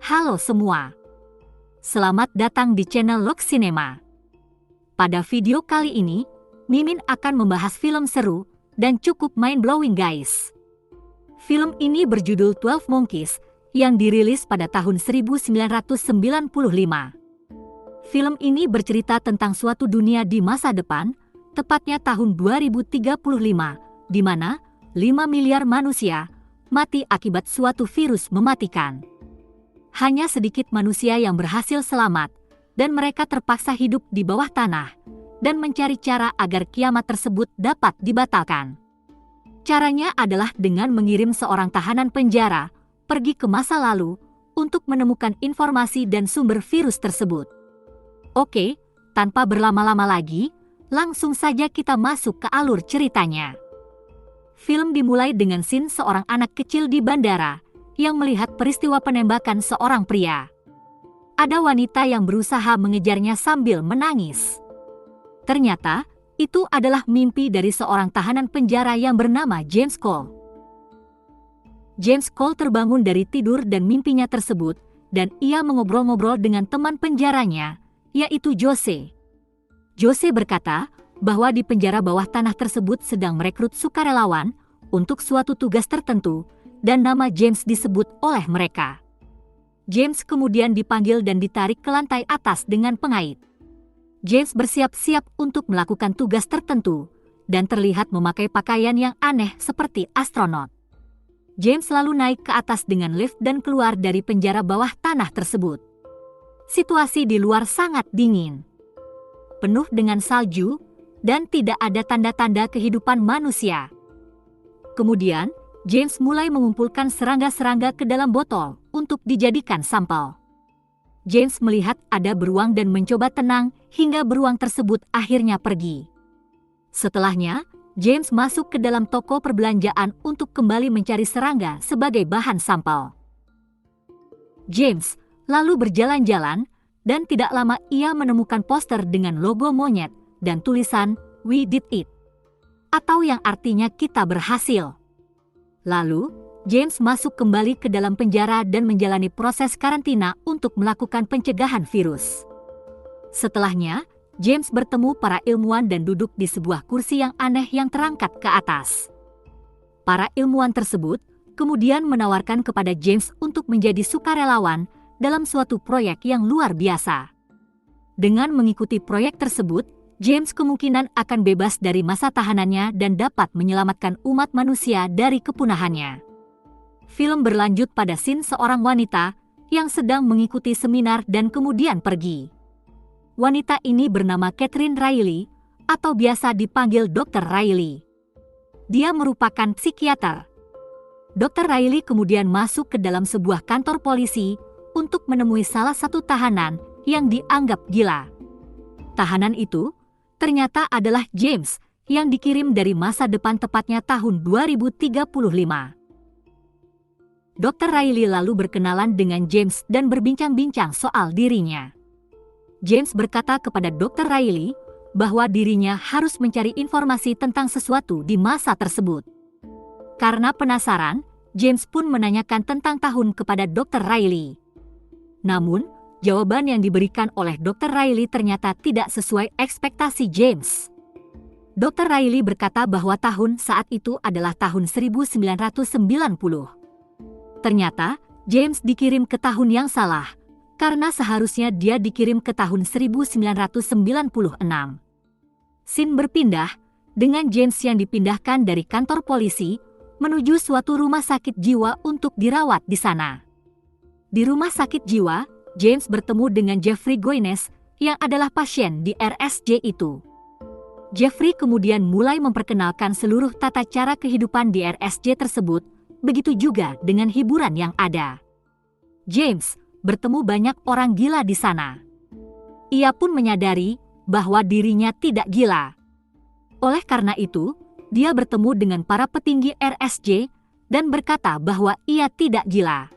Halo semua, selamat datang di channel Log Cinema. Pada video kali ini, Mimin akan membahas film seru dan cukup mind-blowing guys. Film ini berjudul 12 Monkeys yang dirilis pada tahun 1995. Film ini bercerita tentang suatu dunia di masa depan, tepatnya tahun 2035, di mana 5 miliar manusia mati akibat suatu virus mematikan. Hanya sedikit manusia yang berhasil selamat, dan mereka terpaksa hidup di bawah tanah dan mencari cara agar kiamat tersebut dapat dibatalkan. Caranya adalah dengan mengirim seorang tahanan penjara pergi ke masa lalu untuk menemukan informasi dan sumber virus tersebut. Oke, tanpa berlama-lama lagi, langsung saja kita masuk ke alur ceritanya. Film dimulai dengan scene seorang anak kecil di bandara yang melihat peristiwa penembakan seorang pria. Ada wanita yang berusaha mengejarnya sambil menangis. Ternyata, itu adalah mimpi dari seorang tahanan penjara yang bernama James Cole. James Cole terbangun dari tidur dan mimpinya tersebut, dan ia mengobrol-ngobrol dengan teman penjaranya, yaitu Jose. Jose berkata bahwa di penjara bawah tanah tersebut sedang merekrut sukarelawan untuk suatu tugas tertentu, dan nama James disebut oleh mereka. James kemudian dipanggil dan ditarik ke lantai atas dengan pengait. James bersiap-siap untuk melakukan tugas tertentu, dan terlihat memakai pakaian yang aneh seperti astronot. James lalu naik ke atas dengan lift dan keluar dari penjara bawah tanah tersebut. Situasi di luar sangat dingin, penuh dengan salju, dan tidak ada tanda-tanda kehidupan manusia. Kemudian, James mulai mengumpulkan serangga-serangga ke dalam botol untuk dijadikan sampel. James melihat ada beruang dan mencoba tenang hingga beruang tersebut akhirnya pergi. Setelahnya, James masuk ke dalam toko perbelanjaan untuk kembali mencari serangga sebagai bahan sampel. James lalu berjalan-jalan, dan tidak lama ia menemukan poster dengan logo monyet dan tulisan "We did it", atau yang artinya kita berhasil. Lalu, James masuk kembali ke dalam penjara dan menjalani proses karantina untuk melakukan pencegahan virus. Setelahnya, James bertemu para ilmuwan dan duduk di sebuah kursi yang aneh yang terangkat ke atas. Para ilmuwan tersebut kemudian menawarkan kepada James untuk menjadi sukarelawan dalam suatu proyek yang luar biasa. Dengan mengikuti proyek tersebut, James kemungkinan akan bebas dari masa tahanannya dan dapat menyelamatkan umat manusia dari kepunahannya. Film berlanjut pada scene seorang wanita yang sedang mengikuti seminar dan kemudian pergi. Wanita ini bernama Catherine Riley, atau biasa dipanggil Dr. Riley. Dia merupakan psikiater. Dr. Riley kemudian masuk ke dalam sebuah kantor polisi untuk menemui salah satu tahanan yang dianggap gila. Tahanan itu ternyata adalah James yang dikirim dari masa depan, tepatnya tahun 2035. Dr. Riley lalu berkenalan dengan James dan berbincang-bincang soal dirinya. James berkata kepada Dr. Riley bahwa dirinya harus mencari informasi tentang sesuatu di masa tersebut. Karena penasaran, James pun menanyakan tentang tahun kepada Dr. Riley. Namun, jawaban yang diberikan oleh Dr. Riley ternyata tidak sesuai ekspektasi James. Dr. Riley berkata bahwa tahun saat itu adalah tahun 1990. Ternyata, James dikirim ke tahun yang salah, karena seharusnya dia dikirim ke tahun 1996. Scene berpindah, dengan James yang dipindahkan dari kantor polisi menuju suatu rumah sakit jiwa untuk dirawat di sana. Di rumah sakit jiwa, James bertemu dengan Jeffrey Goines yang adalah pasien di RSJ itu. Jeffrey kemudian mulai memperkenalkan seluruh tata cara kehidupan di RSJ tersebut, begitu juga dengan hiburan yang ada. James bertemu banyak orang gila di sana. Ia pun menyadari bahwa dirinya tidak gila. Oleh karena itu, dia bertemu dengan para petinggi RSJ dan berkata bahwa ia tidak gila.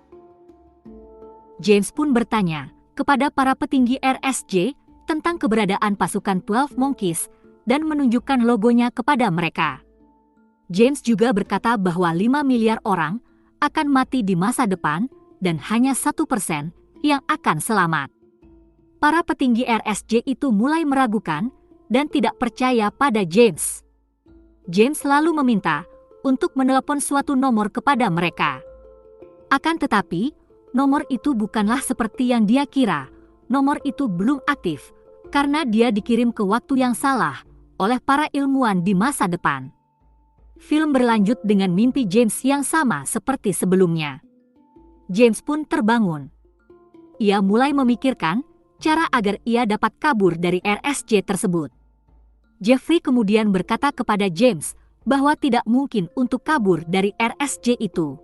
James pun bertanya kepada para petinggi RSJ tentang keberadaan pasukan 12 Monkeys dan menunjukkan logonya kepada mereka. James juga berkata bahwa 5 miliar orang akan mati di masa depan dan hanya 1% yang akan selamat. Para petinggi RSJ itu mulai meragukan dan tidak percaya pada James. James lalu meminta untuk menelepon suatu nomor kepada mereka. Akan tetapi, nomor itu bukanlah seperti yang dia kira. Nomor itu belum aktif karena dia dikirim ke waktu yang salah oleh para ilmuwan di masa depan. Film berlanjut dengan mimpi James yang sama seperti sebelumnya. James pun terbangun. Ia mulai memikirkan cara agar ia dapat kabur dari RSJ tersebut. Jeffrey kemudian berkata kepada James bahwa tidak mungkin untuk kabur dari RSJ itu.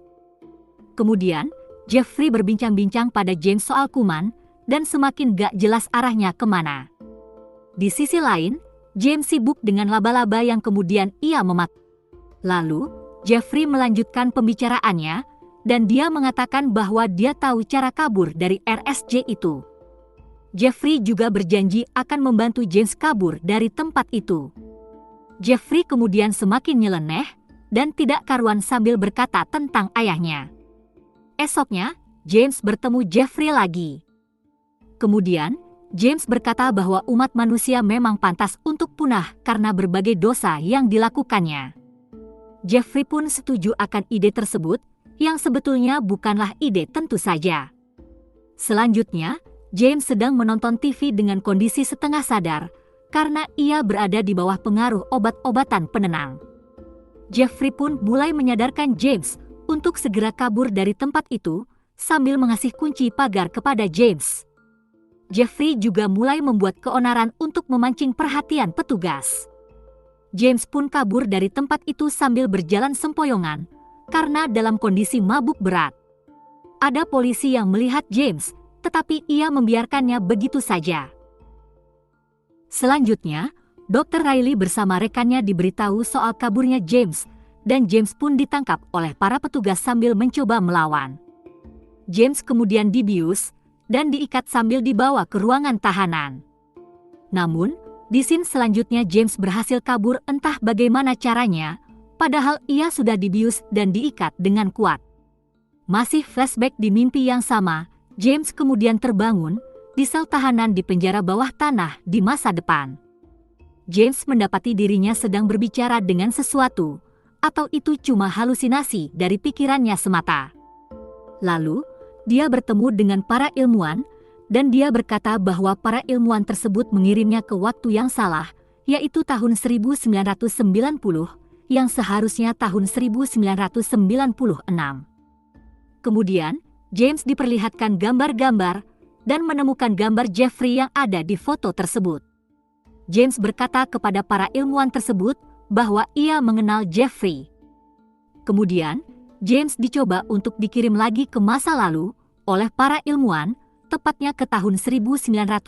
Kemudian, Jeffrey berbincang-bincang pada James soal kuman dan semakin gak jelas arahnya kemana. Di sisi lain, James sibuk dengan laba-laba yang kemudian ia memakan. Lalu, Jeffrey melanjutkan pembicaraannya dan dia mengatakan bahwa dia tahu cara kabur dari RSJ itu. Jeffrey juga berjanji akan membantu James kabur dari tempat itu. Jeffrey kemudian semakin nyeleneh dan tidak karuan sambil berkata tentang ayahnya. Esoknya, James bertemu Jeffrey lagi. Kemudian, James berkata bahwa umat manusia memang pantas untuk punah karena berbagai dosa yang dilakukannya. Jeffrey pun setuju akan ide tersebut, yang sebetulnya bukanlah ide tentu saja. Selanjutnya, James sedang menonton TV dengan kondisi setengah sadar, karena ia berada di bawah pengaruh obat-obatan penenang. Jeffrey pun mulai menyadarkan James untuk segera kabur dari tempat itu, sambil mengasih kunci pagar kepada James. Jeffrey juga mulai membuat keonaran untuk memancing perhatian petugas. James pun kabur dari tempat itu sambil berjalan sempoyongan, karena dalam kondisi mabuk berat. Ada polisi yang melihat James, tetapi ia membiarkannya begitu saja. Selanjutnya, Dr. Riley bersama rekannya diberitahu soal kaburnya James, dan James pun ditangkap oleh para petugas sambil mencoba melawan. James kemudian dibius dan diikat sambil dibawa ke ruangan tahanan. Namun, di scene selanjutnya James berhasil kabur entah bagaimana caranya, padahal ia sudah dibius dan diikat dengan kuat. Masih flashback di mimpi yang sama, James kemudian terbangun di sel tahanan di penjara bawah tanah di masa depan. James mendapati dirinya sedang berbicara dengan sesuatu, atau itu cuma halusinasi dari pikirannya semata. Lalu, dia bertemu dengan para ilmuwan, dan dia berkata bahwa para ilmuwan tersebut mengirimnya ke waktu yang salah, yaitu tahun 1990, yang seharusnya tahun 1996. Kemudian, James diperlihatkan gambar-gambar dan menemukan gambar Jeffrey yang ada di foto tersebut. James berkata kepada para ilmuwan tersebut bahwa ia mengenal Jeffrey. Kemudian, James dicoba untuk dikirim lagi ke masa lalu oleh para ilmuwan, tepatnya ke tahun 1996.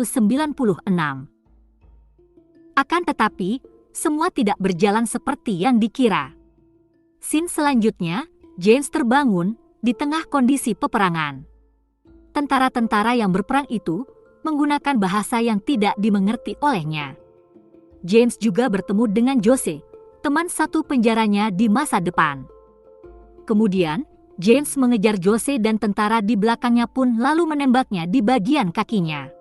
Akan tetapi, semua tidak berjalan seperti yang dikira. Scene selanjutnya, James terbangun di tengah kondisi peperangan. Tentara-tentara yang berperang itu menggunakan bahasa yang tidak dimengerti olehnya. James juga bertemu dengan Jose, teman satu penjaranya di masa depan. Kemudian, James mengejar Jose dan tentara di belakangnya pun lalu menembaknya di bagian kakinya.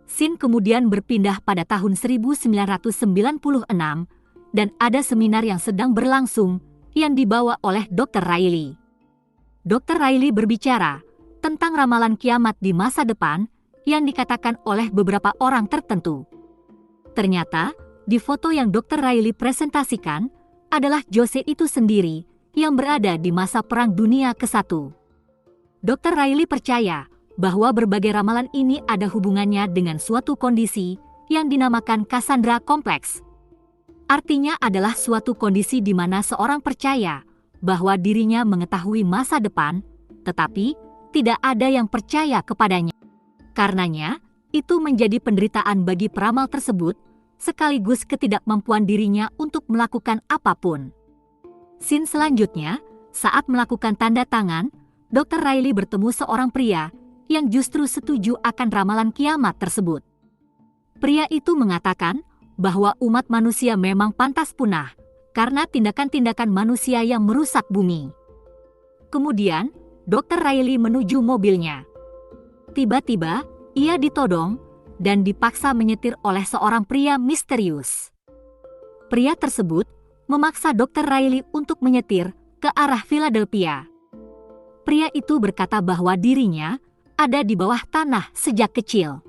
Scene kemudian berpindah pada tahun 1996 dan ada seminar yang sedang berlangsung yang dibawa oleh Dr. Riley. Dr. Riley berbicara tentang ramalan kiamat di masa depan yang dikatakan oleh beberapa orang tertentu. Ternyata, di foto yang Dr. Riley presentasikan adalah Jose itu sendiri yang berada di masa Perang Dunia ke-1. Dr. Riley percaya bahwa berbagai ramalan ini ada hubungannya dengan suatu kondisi yang dinamakan Cassandra Kompleks. Artinya adalah suatu kondisi di mana seorang percaya bahwa dirinya mengetahui masa depan, tetapi tidak ada yang percaya kepadanya. Karenanya, itu menjadi penderitaan bagi peramal tersebut, sekaligus ketidakmampuan dirinya untuk melakukan apapun. Scene selanjutnya, saat melakukan tanda tangan, Dr. Riley bertemu seorang pria yang justru setuju akan ramalan kiamat tersebut. Pria itu mengatakan bahwa umat manusia memang pantas punah karena tindakan-tindakan manusia yang merusak bumi. Kemudian, Dr. Riley menuju mobilnya. Tiba-tiba, ia ditodong dan dipaksa menyetir oleh seorang pria misterius. Pria tersebut memaksa Dr. Riley untuk menyetir ke arah Philadelphia. Pria itu berkata bahwa dirinya ada di bawah tanah sejak kecil.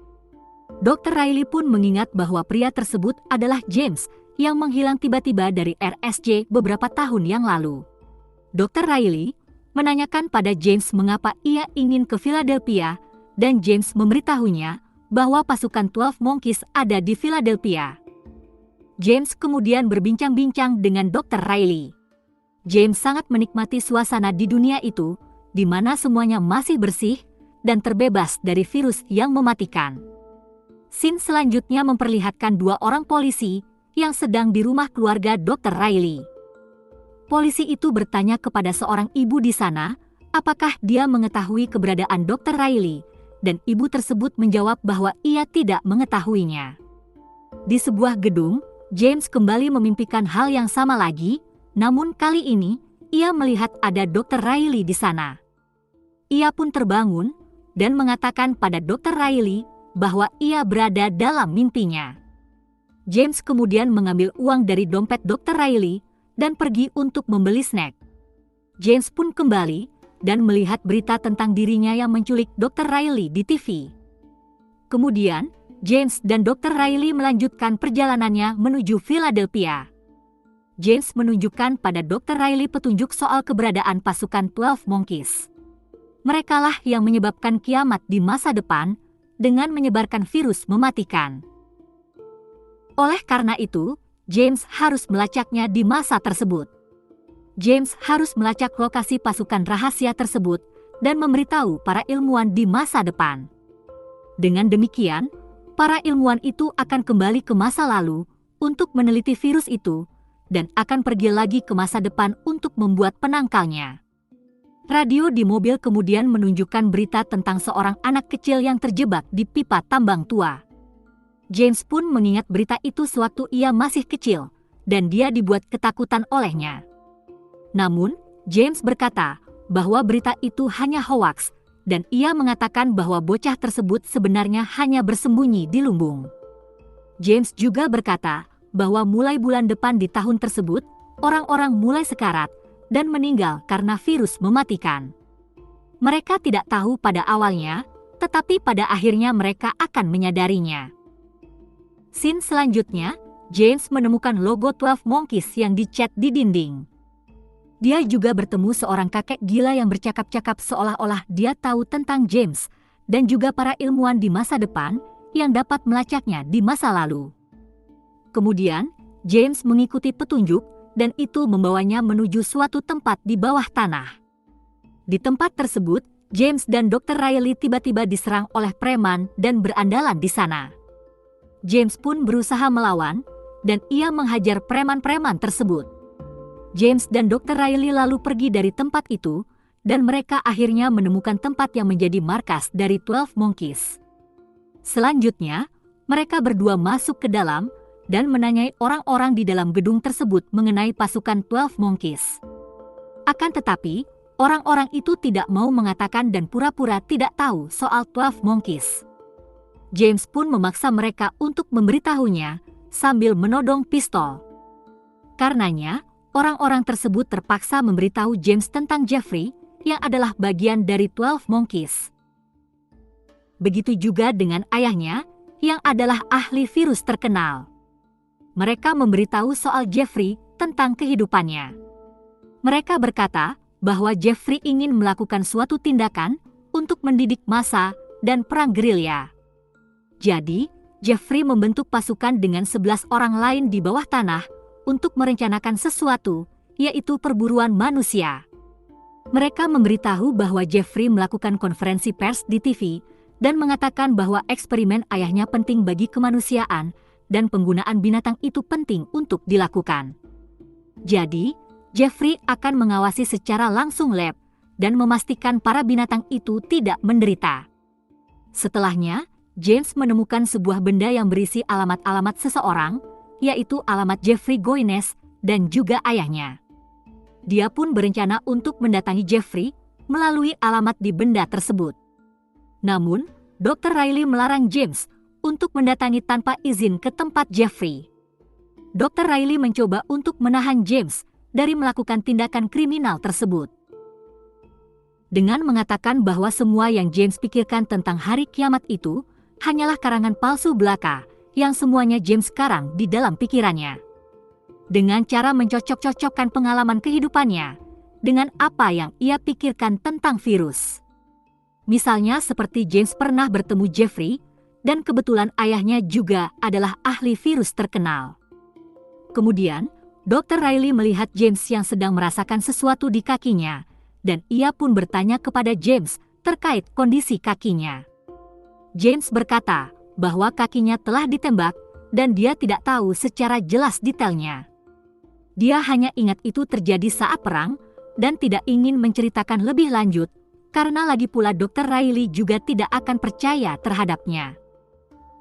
Dr. Riley pun mengingat bahwa pria tersebut adalah James yang menghilang tiba-tiba dari RSJ beberapa tahun yang lalu. Dr. Riley menanyakan pada James mengapa ia ingin ke Philadelphia, dan James memberitahunya bahwa pasukan 12 Monkeys ada di Philadelphia. James kemudian berbincang-bincang dengan Dr. Riley. James sangat menikmati suasana di dunia itu, di mana semuanya masih bersih dan terbebas dari virus yang mematikan. Scene selanjutnya memperlihatkan dua orang polisi yang sedang di rumah keluarga Dr. Riley. Polisi itu bertanya kepada seorang ibu di sana, apakah dia mengetahui keberadaan Dr. Riley, dan ibu tersebut menjawab bahwa ia tidak mengetahuinya. Di sebuah gedung, James kembali memimpikan hal yang sama lagi, namun kali ini ia melihat ada Dr. Riley di sana. Ia pun terbangun dan mengatakan pada Dr. Riley bahwa ia berada dalam mimpinya. James kemudian mengambil uang dari dompet Dr. Riley dan pergi untuk membeli snack. James pun kembali dan melihat berita tentang dirinya yang menculik Dr. Riley di TV. Kemudian, James dan Dr. Riley melanjutkan perjalanannya menuju Philadelphia. James menunjukkan pada Dr. Riley petunjuk soal keberadaan pasukan 12 Monkeys. Merekalah yang menyebabkan kiamat di masa depan dengan menyebarkan virus mematikan. Oleh karena itu, James harus melacaknya di masa tersebut. James harus melacak lokasi pasukan rahasia tersebut dan memberitahu para ilmuwan di masa depan. Dengan demikian, para ilmuwan itu akan kembali ke masa lalu untuk meneliti virus itu dan akan pergi lagi ke masa depan untuk membuat penangkalnya. Radio di mobil kemudian menunjukkan berita tentang seorang anak kecil yang terjebak di pipa tambang tua. James pun mengingat berita itu sewaktu ia masih kecil, dan dia dibuat ketakutan olehnya. Namun, James berkata bahwa berita itu hanya hoaks, dan ia mengatakan bahwa bocah tersebut sebenarnya hanya bersembunyi di lumbung. James juga berkata bahwa mulai bulan depan di tahun tersebut, orang-orang mulai sekarat dan meninggal karena virus mematikan. Mereka tidak tahu pada awalnya, tetapi pada akhirnya mereka akan menyadarinya. Scene selanjutnya, James menemukan logo 12 Monkeys yang dicat di dinding. Dia juga bertemu seorang kakek gila yang bercakap-cakap seolah-olah dia tahu tentang James dan juga para ilmuwan di masa depan yang dapat melacaknya di masa lalu. Kemudian, James mengikuti petunjuk dan itu membawanya menuju suatu tempat di bawah tanah. Di tempat tersebut, James dan Dr. Riley tiba-tiba diserang oleh preman dan berandalan di sana. James pun berusaha melawan, dan ia menghajar preman-preman tersebut. James dan Dr. Riley lalu pergi dari tempat itu, dan mereka akhirnya menemukan tempat yang menjadi markas dari 12 Monkeys. Selanjutnya, mereka berdua masuk ke dalam dan menanyai orang-orang di dalam gedung tersebut mengenai pasukan 12 Monkeys. Akan tetapi, orang-orang itu tidak mau mengatakan dan pura-pura tidak tahu soal 12 Monkeys. James pun memaksa mereka untuk memberitahunya sambil menodong pistol. Karenanya, orang-orang tersebut terpaksa memberitahu James tentang Jeffrey yang adalah bagian dari 12 Monkeys. Begitu juga dengan ayahnya yang adalah ahli virus terkenal. Mereka memberitahu soal Jeffrey tentang kehidupannya. Mereka berkata bahwa Jeffrey ingin melakukan suatu tindakan untuk mendidik massa dan perang gerilya. Jadi, Jeffrey membentuk pasukan dengan 11 orang lain di bawah tanah untuk merencanakan sesuatu, yaitu perburuan manusia. Mereka memberitahu bahwa Jeffrey melakukan konferensi pers di TV dan mengatakan bahwa eksperimen ayahnya penting bagi kemanusiaan dan penggunaan binatang itu penting untuk dilakukan. Jadi, Jeffrey akan mengawasi secara langsung lab dan memastikan para binatang itu tidak menderita. Setelahnya, James menemukan sebuah benda yang berisi alamat-alamat seseorang, yaitu alamat Jeffrey Goines dan juga ayahnya. Dia pun berencana untuk mendatangi Jeffrey melalui alamat di benda tersebut. Namun, Dr. Riley melarang James untuk mendatangi tanpa izin ke tempat Jeffrey. Dr. Riley mencoba untuk menahan James dari melakukan tindakan kriminal tersebut. Dengan mengatakan bahwa semua yang James pikirkan tentang hari kiamat itu hanyalah karangan palsu belaka yang semuanya James karang di dalam pikirannya. Dengan cara mencocok-cocokkan pengalaman kehidupannya dengan apa yang ia pikirkan tentang virus. Misalnya seperti James pernah bertemu Jeffrey dan kebetulan ayahnya juga adalah ahli virus terkenal. Kemudian, Dr. Riley melihat James yang sedang merasakan sesuatu di kakinya dan ia pun bertanya kepada James terkait kondisi kakinya. James berkata bahwa kakinya telah ditembak dan dia tidak tahu secara jelas detailnya. Dia hanya ingat itu terjadi saat perang dan tidak ingin menceritakan lebih lanjut karena lagi pula Dr. Riley juga tidak akan percaya terhadapnya.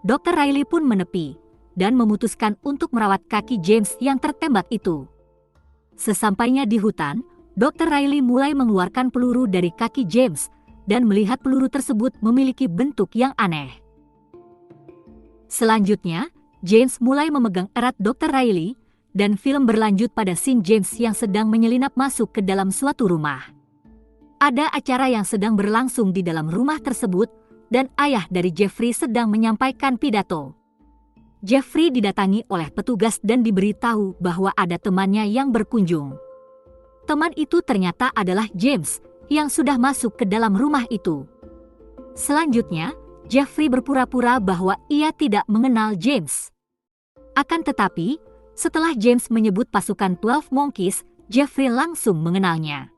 Dr. Riley pun menepi dan memutuskan untuk merawat kaki James yang tertembak itu. Sesampainya di hutan, Dr. Riley mulai mengeluarkan peluru dari kaki James dan melihat peluru tersebut memiliki bentuk yang aneh. Selanjutnya, James mulai memegang erat Dr. Riley dan film berlanjut pada scene James yang sedang menyelinap masuk ke dalam suatu rumah. Ada acara yang sedang berlangsung di dalam rumah tersebut dan ayah dari Jeffrey sedang menyampaikan pidato. Jeffrey didatangi oleh petugas dan diberitahu bahwa ada temannya yang berkunjung. Teman itu ternyata adalah James yang sudah masuk ke dalam rumah itu. Selanjutnya, Jeffrey berpura-pura bahwa ia tidak mengenal James. Akan tetapi, setelah James menyebut pasukan 12 Monkeys, Jeffrey langsung mengenalnya.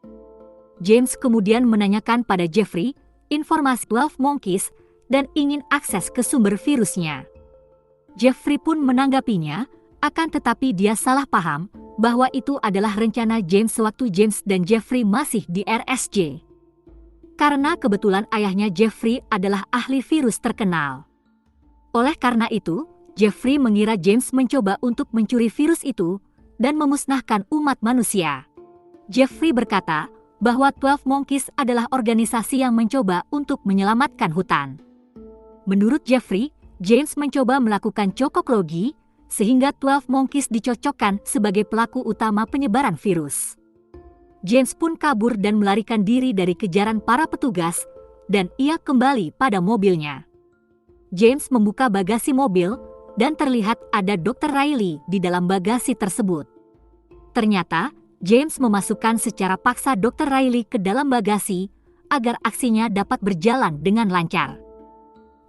James kemudian menanyakan pada Jeffrey informasi 12 Monkeys dan ingin akses ke sumber virusnya. Jeffrey pun menanggapinya, akan tetapi dia salah paham bahwa itu adalah rencana James sewaktu James dan Jeffrey masih di RSJ. Karena kebetulan ayahnya Jeffrey adalah ahli virus terkenal. Oleh karena itu, Jeffrey mengira James mencoba untuk mencuri virus itu dan memusnahkan umat manusia. Jeffrey berkata bahwa 12 Monkeys adalah organisasi yang mencoba untuk menyelamatkan hutan. Menurut Jeffrey, James mencoba melakukan cocoklogi sehingga 12 Monkeys dicocokkan sebagai pelaku utama penyebaran virus. James pun kabur dan melarikan diri dari kejaran para petugas dan ia kembali pada mobilnya. James membuka bagasi mobil dan terlihat ada Dr. Riley di dalam bagasi tersebut. Ternyata, James memasukkan secara paksa Dr. Riley ke dalam bagasi agar aksinya dapat berjalan dengan lancar.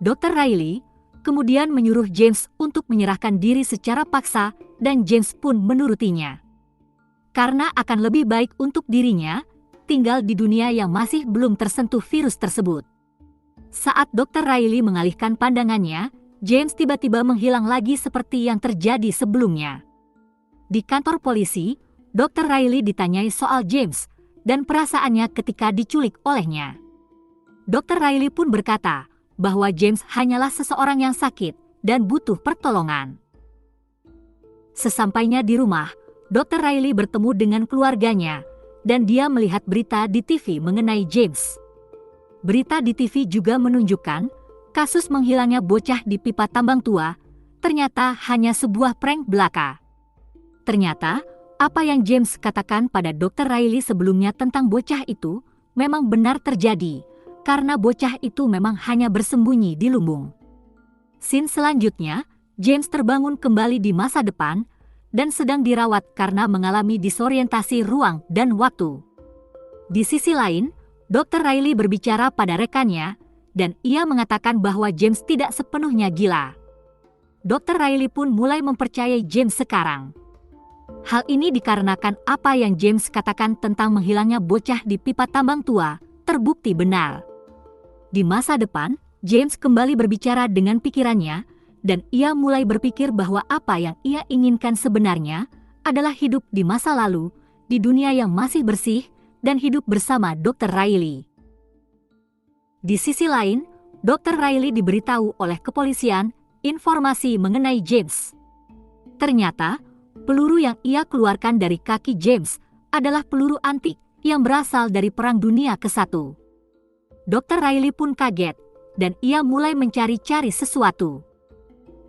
Dr. Riley kemudian menyuruh James untuk menyerahkan diri secara paksa dan James pun menurutinya. Karena akan lebih baik untuk dirinya tinggal di dunia yang masih belum tersentuh virus tersebut. Saat Dr. Riley mengalihkan pandangannya, James tiba-tiba menghilang lagi seperti yang terjadi sebelumnya. Di kantor polisi, Dr. Riley ditanyai soal James dan perasaannya ketika diculik olehnya. Dr. Riley pun berkata bahwa James hanyalah seseorang yang sakit dan butuh pertolongan. Sesampainya di rumah, Dr. Riley bertemu dengan keluarganya dan dia melihat berita di TV mengenai James. Berita di TV juga menunjukkan kasus menghilangnya bocah di pipa tambang tua ternyata hanya sebuah prank belaka. Ternyata, apa yang James katakan pada Dr. Riley sebelumnya tentang bocah itu memang benar terjadi, karena bocah itu memang hanya bersembunyi di lumbung. Scene selanjutnya, James terbangun kembali di masa depan dan sedang dirawat karena mengalami disorientasi ruang dan waktu. Di sisi lain, Dr. Riley berbicara pada rekannya dan ia mengatakan bahwa James tidak sepenuhnya gila. Dr. Riley pun mulai mempercayai James sekarang. Hal ini dikarenakan apa yang James katakan tentang menghilangnya bocah di pipa tambang tua terbukti benar. Di masa depan, James kembali berbicara dengan pikirannya dan ia mulai berpikir bahwa apa yang ia inginkan sebenarnya adalah hidup di masa lalu, di dunia yang masih bersih, dan hidup bersama Dr. Riley. Di sisi lain, Dr. Riley diberitahu oleh kepolisian informasi mengenai James. Ternyata, peluru yang ia keluarkan dari kaki James adalah peluru antik yang berasal dari Perang Dunia ke-1. Dr. Riley pun kaget, dan ia mulai mencari-cari sesuatu.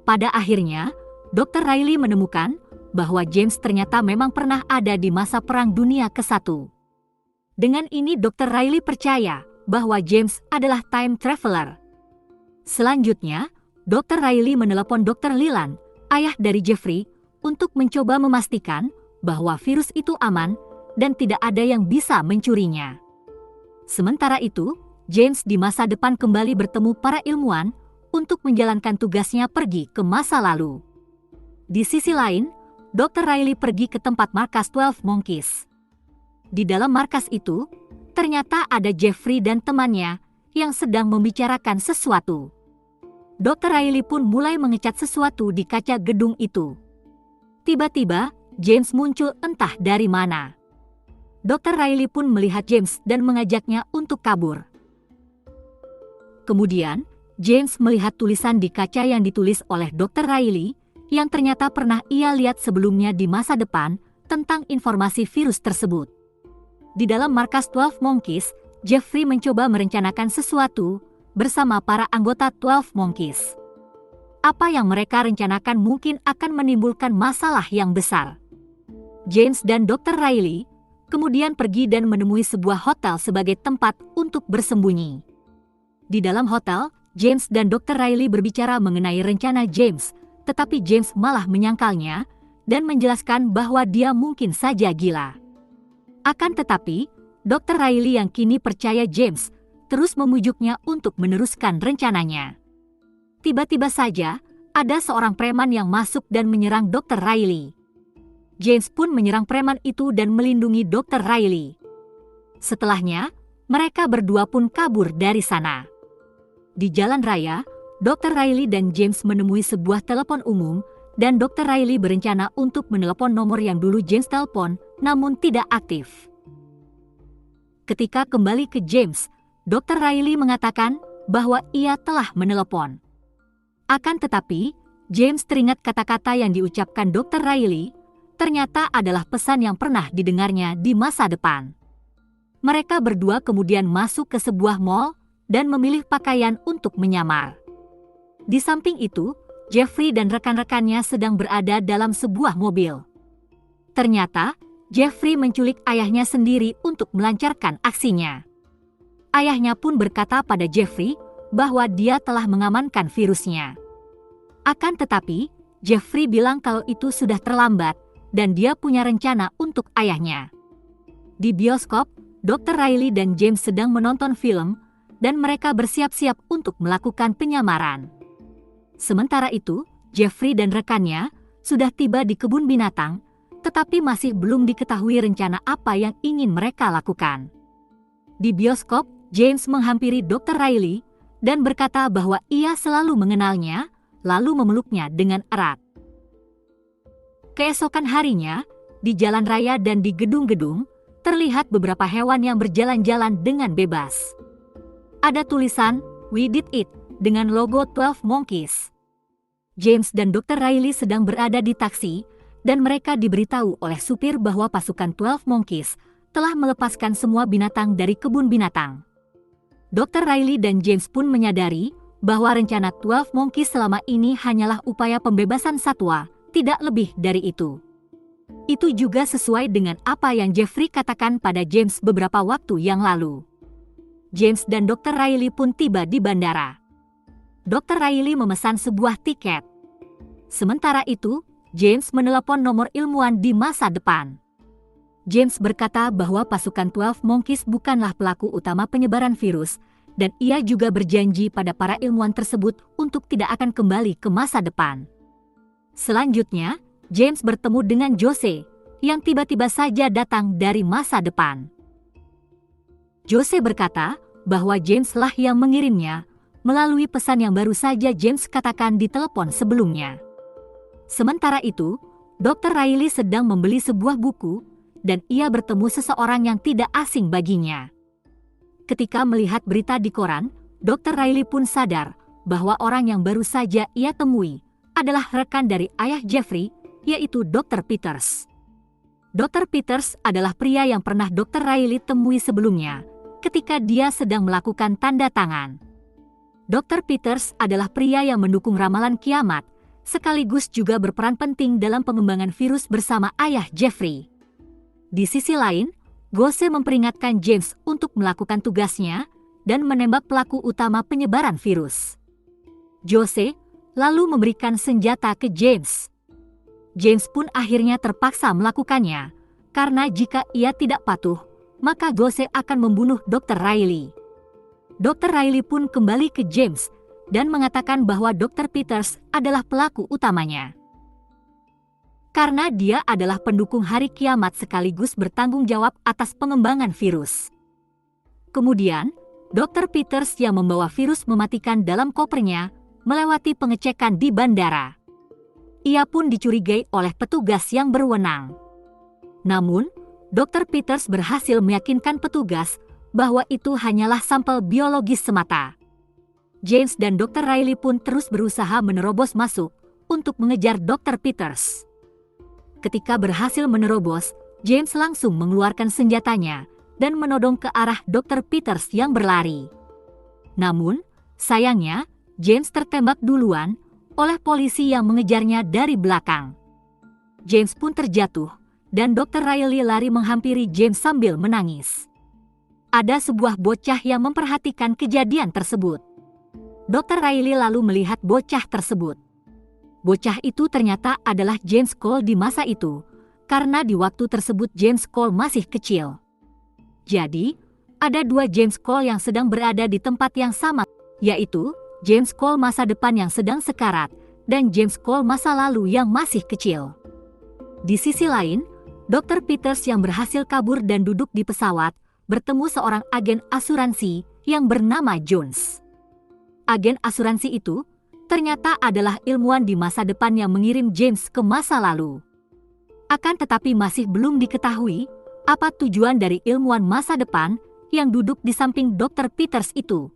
Pada akhirnya, Dr. Riley menemukan bahwa James ternyata memang pernah ada di masa Perang Dunia ke-1. Dengan ini Dr. Riley percaya bahwa James adalah time traveler. Selanjutnya, Dr. Riley menelepon Dr. Leland, ayah dari Jeffrey, untuk mencoba memastikan bahwa virus itu aman dan tidak ada yang bisa mencurinya. Sementara itu, James di masa depan kembali bertemu para ilmuwan untuk menjalankan tugasnya pergi ke masa lalu. Di sisi lain, Dr. Riley pergi ke tempat markas 12 Monkeys. Di dalam markas itu, ternyata ada Jeffrey dan temannya yang sedang membicarakan sesuatu. Dr. Riley pun mulai mengecat sesuatu di kaca gedung itu. Tiba-tiba, James muncul entah dari mana. Dr. Riley pun melihat James dan mengajaknya untuk kabur. Kemudian, James melihat tulisan di kaca yang ditulis oleh Dr. Riley yang ternyata pernah ia lihat sebelumnya di masa depan tentang informasi virus tersebut. Di dalam markas 12 Monkeys, Jeffrey mencoba merencanakan sesuatu bersama para anggota 12 Monkeys. Apa yang mereka rencanakan mungkin akan menimbulkan masalah yang besar. James dan Dr. Riley kemudian pergi dan menemui sebuah hotel sebagai tempat untuk bersembunyi. Di dalam hotel, James dan Dr. Riley berbicara mengenai rencana James, tetapi James malah menyangkalnya dan menjelaskan bahwa dia mungkin saja gila. Akan tetapi, Dr. Riley yang kini percaya James terus memujuknya untuk meneruskan rencananya. Tiba-tiba saja, ada seorang preman yang masuk dan menyerang Dr. Riley. James pun menyerang preman itu dan melindungi Dr. Riley. Setelahnya, mereka berdua pun kabur dari sana. Di jalan raya, Dr. Riley dan James menemui sebuah telepon umum dan Dr. Riley berencana untuk menelepon nomor yang dulu James telepon, namun tidak aktif. Ketika kembali ke James, Dr. Riley mengatakan bahwa ia telah menelepon. Akan tetapi, James teringat kata-kata yang diucapkan Dr. Riley, ternyata adalah pesan yang pernah didengarnya di masa depan. Mereka berdua kemudian masuk ke sebuah mall dan memilih pakaian untuk menyamar. Di samping itu, Jeffrey dan rekan-rekannya sedang berada dalam sebuah mobil. Ternyata, Jeffrey menculik ayahnya sendiri untuk melancarkan aksinya. Ayahnya pun berkata pada Jeffrey bahwa dia telah mengamankan virusnya. Akan tetapi, Jeffrey bilang kalau itu sudah terlambat dan dia punya rencana untuk ayahnya. Di bioskop, Dr. Riley dan James sedang menonton film dan mereka bersiap-siap untuk melakukan penyamaran. Sementara itu, Jeffrey dan rekannya sudah tiba di kebun binatang, tetapi masih belum diketahui rencana apa yang ingin mereka lakukan. Di bioskop, James menghampiri Dr. Riley dan berkata bahwa ia selalu mengenalnya, lalu memeluknya dengan erat. Keesokan harinya, di jalan raya dan di gedung-gedung, terlihat beberapa hewan yang berjalan-jalan dengan bebas. Ada tulisan, "We did it," dengan logo 12 Monkeys. James dan Dr. Riley sedang berada di taksi, dan mereka diberitahu oleh supir bahwa pasukan 12 Monkeys telah melepaskan semua binatang dari kebun binatang. Dr. Riley dan James pun menyadari bahwa rencana 12 Monkeys selama ini hanyalah upaya pembebasan satwa, tidak lebih dari itu. Itu juga sesuai dengan apa yang Jeffrey katakan pada James beberapa waktu yang lalu. James dan Dr. Riley pun tiba di bandara. Dr. Riley memesan sebuah tiket. Sementara itu, James menelepon nomor ilmuwan di masa depan. James berkata bahwa pasukan 12 Monkeys bukanlah pelaku utama penyebaran virus, dan ia juga berjanji pada para ilmuwan tersebut untuk tidak akan kembali ke masa depan. Selanjutnya, James bertemu dengan Jose, yang tiba-tiba saja datang dari masa depan. Jose berkata bahwa James lah yang mengirimnya, melalui pesan yang baru saja James katakan di telepon sebelumnya. Sementara itu, Dr. Riley sedang membeli sebuah buku, dan ia bertemu seseorang yang tidak asing baginya. Ketika melihat berita di koran, Dr. Riley pun sadar bahwa orang yang baru saja ia temui adalah rekan dari ayah Jeffrey, yaitu Dr. Peters. Dr. Peters adalah pria yang pernah Dr. Riley temui sebelumnya ketika dia sedang melakukan tanda tangan. Dr. Peters adalah pria yang mendukung ramalan kiamat, sekaligus juga berperan penting dalam pengembangan virus bersama ayah Jeffrey. Di sisi lain, Gose memperingatkan James untuk melakukan tugasnya dan menembak pelaku utama penyebaran virus. Jose lalu memberikan senjata ke James. James pun akhirnya terpaksa melakukannya, karena jika ia tidak patuh, maka Gose akan membunuh Dr. Riley. Dr. Riley pun kembali ke James dan mengatakan bahwa Dr. Peters adalah pelaku utamanya. Karena dia adalah pendukung hari kiamat sekaligus bertanggung jawab atas pengembangan virus. Kemudian, Dr. Peters yang membawa virus mematikan dalam kopernya melewati pengecekan di bandara. Ia pun dicurigai oleh petugas yang berwenang. Namun, Dr. Peters berhasil meyakinkan petugas bahwa itu hanyalah sampel biologis semata. James dan Dr. Riley pun terus berusaha menerobos masuk untuk mengejar Dr. Peters. Ketika berhasil menerobos, James langsung mengeluarkan senjatanya dan menodong ke arah Dr. Peters yang berlari. Namun, sayangnya, James tertembak duluan oleh polisi yang mengejarnya dari belakang. James pun terjatuh, dan Dr. Riley lari menghampiri James sambil menangis. Ada sebuah bocah yang memperhatikan kejadian tersebut. Dr. Riley lalu melihat bocah tersebut. Bocah itu ternyata adalah James Cole di masa itu, karena di waktu tersebut James Cole masih kecil. Jadi, ada dua James Cole yang sedang berada di tempat yang sama, yaitu James Cole masa depan yang sedang sekarat, dan James Cole masa lalu yang masih kecil. Di sisi lain, Dr. Peters yang berhasil kabur dan duduk di pesawat, bertemu seorang agen asuransi yang bernama Jones. Agen asuransi itu ternyata adalah ilmuwan di masa depan yang mengirim James ke masa lalu. Akan tetapi masih belum diketahui apa tujuan dari ilmuwan masa depan yang duduk di samping Dr. Peters itu.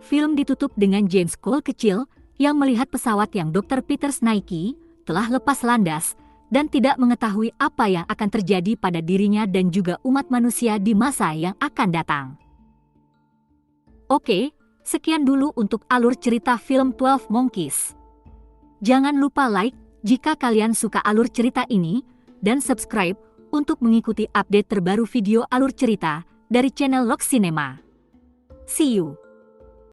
Film ditutup dengan James Cole kecil yang melihat pesawat yang Dr. Peters naiki telah lepas landas dan tidak mengetahui apa yang akan terjadi pada dirinya dan juga umat manusia di masa yang akan datang. Oke, sekian dulu untuk alur cerita film 12 Monkeys. Jangan lupa like jika kalian suka alur cerita ini dan subscribe untuk mengikuti update terbaru video alur cerita dari channel Lok Cinema. See you!